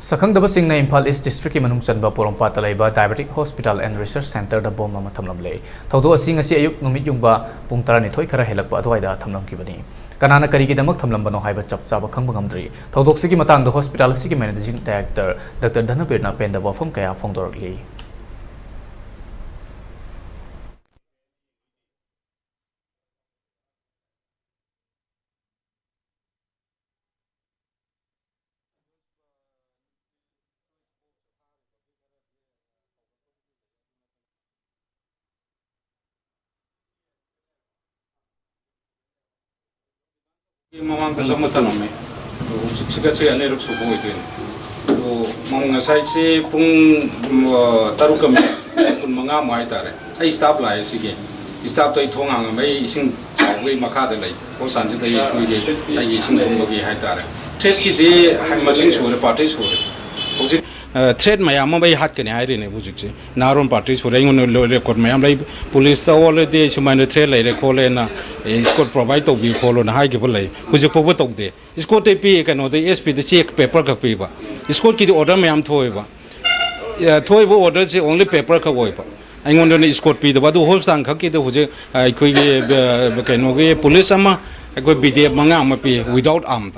Sakhangdabasingna East District Manung Chanba Porompat leiba Diabetic Hospital and Research Center da bom ma thamlamle thodo asing asi ayuk numit jungba pung 12 khara helakpa adwaida thamlamkibani kanana karigidamak thamlambano haiba chapchaba khangba ngamdri thodok sigi matang da hospital sigi managing director Dr. Dhanapirna Penda wafam kaya phongdorli Mamang ka sama tanong may, sikat siya nero subuh itu. To mamang saya si pung taruh kami pun mengamai tare. Ay staff lah sige. Staff tu itu ngang may ising kawai makada lagi. Kau sanjut ay ising pung bagi hai tare. Trade kita masing sore party sore. Trade mayam may hat kene hai rene bujik se. Naron party sore ingon record mayam lagi police ta wale de sumain trade lagi record le na. इसको provide तो भी follow ना है कि बोले कुछ Poopó तो दे इसको ते पी के नो दे एसपी दे चेक पेपर का पीबा इसको की ऑर्डर में हम थोएबा थोएबो ऑर्डर से ओनली पेपर का होएबा आइंगों ने इसको पी दबा तो होल सांग का की तो हुजे कोई के नो के पुलिस अमा कोई बीडीएफ मंगा हम पी विदाउट आर्म